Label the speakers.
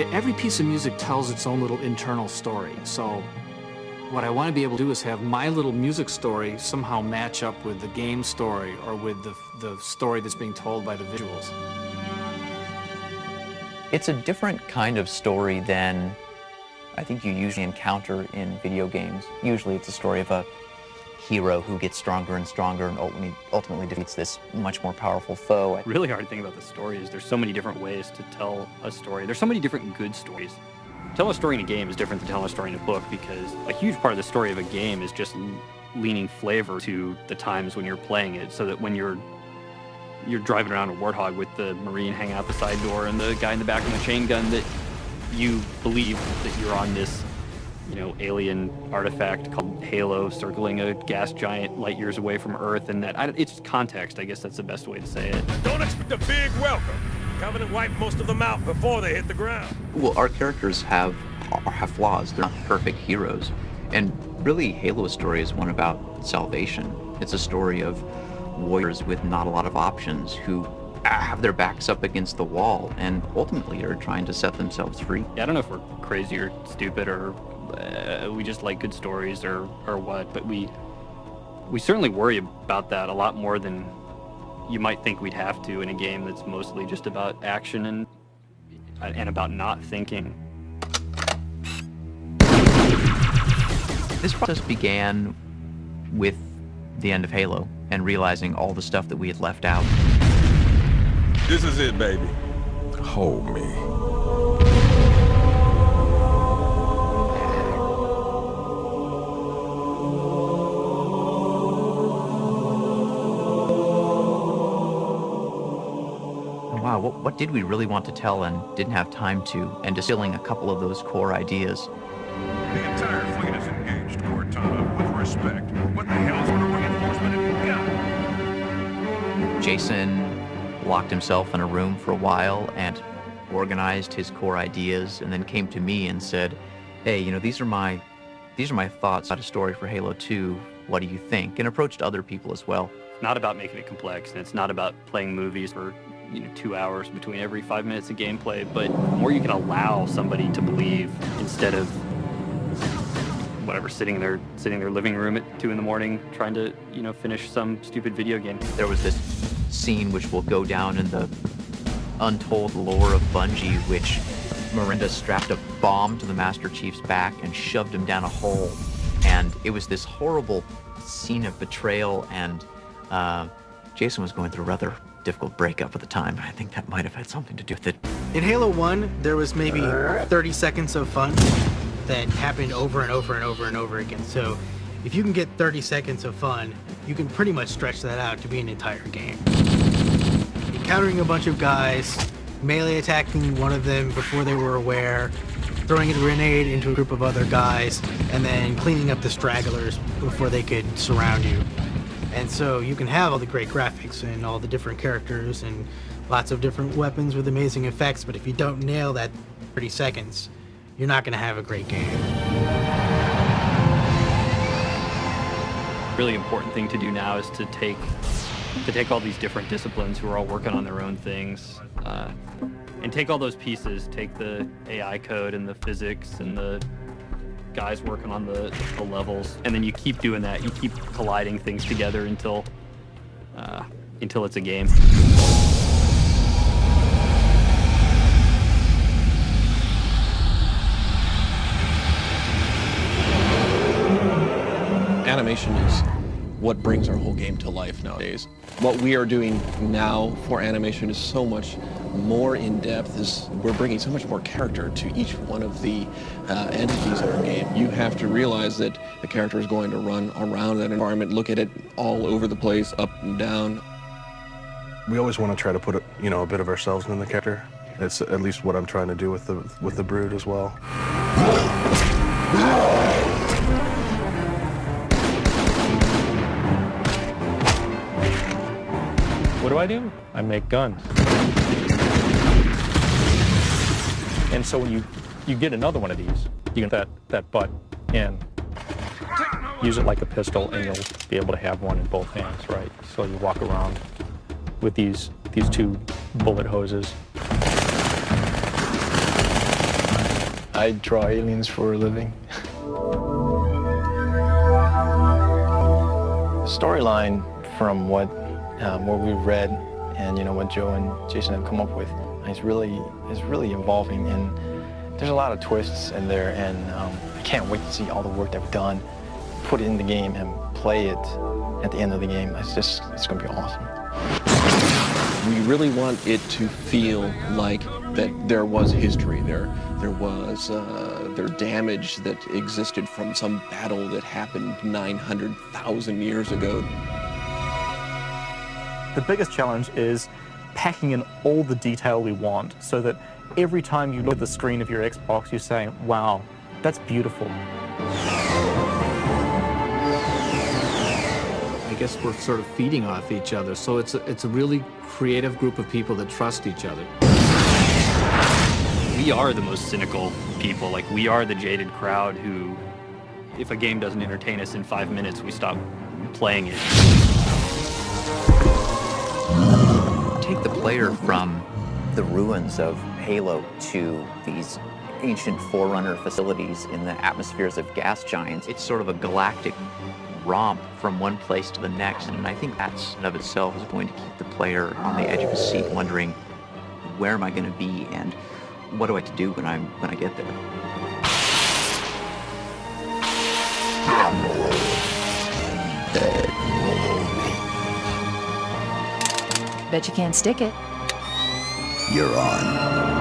Speaker 1: Every piece of music tells its own little internal story. So what I want to be able to do is have my little music story somehow match up with the game story or with the story that's being told by the visuals.
Speaker 2: It's a different kind of story than I think you usually encounter in video games. Usually it's a story of a hero who gets stronger and stronger and ultimately defeats this much more powerful foe.
Speaker 3: The really hard thing about the story is there's so many different ways to tell a story. There's so many different good stories. Telling a story in a game is different than telling a story in a book because a huge part of the story of a game is just leaning flavor to the times when you're playing it, so that when you're driving around a Warthog with the Marine hanging out the side door and the guy in the back with the chain gun, that you believe that you're on this, alien artifact called Halo circling a gas giant light years away from Earth, and it's context. I guess that's the best way to say it.
Speaker 4: Don't expect a big welcome. Covenant wiped most of them out before they hit the ground.
Speaker 2: Well, our characters have flaws. They're not perfect heroes. And really, Halo's story is one about salvation. It's a story of warriors with not a lot of options who have their backs up against the wall and ultimately are trying to set themselves free.
Speaker 3: Yeah, I don't know if we're crazy or stupid or we just like good stories or what, but we certainly worry about that a lot more than you might think we'd have to in a game that's mostly just about action and about not thinking.
Speaker 2: This process began with the end of Halo and realizing all the stuff that we had left out.
Speaker 4: This is it, baby.
Speaker 5: Hold me.
Speaker 2: Wow, what did we really want to tell and didn't have time to, and distilling a couple of those core ideas.
Speaker 5: The entire fleet is engaged, Cortana, with respect. What the hell sort of reinforcement have you got?
Speaker 2: Jason locked himself in a room for a while and organized his core ideas, and then came to me and said, hey, these are my thoughts about a story for Halo 2. What do you think? And approached other people as well.
Speaker 3: It's not about making it complex, and it's not about playing movies for 2 hours between every 5 minutes of gameplay, but the more you can allow somebody to believe instead of sitting in their living room at 2 a.m. trying to finish some stupid video game.
Speaker 2: There was this scene which will go down in the untold lore of Bungie, which Miranda strapped a bomb to the Master Chief's back and shoved him down a hole, and it was this horrible scene of betrayal, and Jason was going through a rather difficult breakup at the time. I think that might have had something to do with it.
Speaker 6: In Halo 1, there was maybe 30 seconds of fun that happened over and over and over and over again. So if you can get 30 seconds of fun, you can pretty much stretch that out to be an entire game. Encountering a bunch of guys, melee attacking one of them before they were aware, throwing a grenade into a group of other guys, and then cleaning up the stragglers before they could surround you. And so you can have all the great graphics and all the different characters and lots of different weapons with amazing effects, but if you don't nail that 30 seconds, you're not going to have a great game.
Speaker 3: Really important thing to do now is to take all these different disciplines who are all working on their own things, and take all those pieces, take the AI code and the physics and the guys working on the levels, and then you keep doing that. You keep colliding things together until it's a game.
Speaker 7: Animation is what brings our whole game to life nowadays. What we are doing now for animation is so much more in-depth. We're bringing so much more character to each one of the entities in our game. You have to realize that the character is going to run around that environment, look at it all over the place, up and down.
Speaker 8: We always want to try to put a bit of ourselves in the character. It's at least what I'm trying to do with the Brood as well.
Speaker 9: What do? I make guns. And so when you get another one of these, you get that butt in, use it like a pistol, and you'll be able to have one in both hands, right? So you walk around with these two bullet hoses.
Speaker 10: I draw aliens for a living. Storyline from what we've read and what Joe and Jason have come up with is really involving, and there's a lot of twists in there, and I can't wait to see all the work they've done, put it in the game and play it at the end of the game. It's gonna be awesome.
Speaker 7: We really want it to feel like that there was history there. There was there damage that existed from some battle that happened 900,000 years ago.
Speaker 9: The biggest challenge is packing in all the detail we want so that every time you look at the screen of your Xbox, you're saying, wow, that's beautiful.
Speaker 1: I guess we're sort of feeding off each other, so it's a really creative group of people that trust each other.
Speaker 3: We are the most cynical people. Like, we are the jaded crowd who, if a game doesn't entertain us in 5 minutes, we stop playing it.
Speaker 2: Take the player from the ruins of Halo to these ancient Forerunner facilities in the atmospheres of gas giants. It's sort of a galactic romp from one place to the next, and I think that in of itself is going to keep the player on the edge of his seat, wondering, where am I going to be, and what do I have to do when I get there?
Speaker 11: Bet you can't stick it.
Speaker 12: You're on.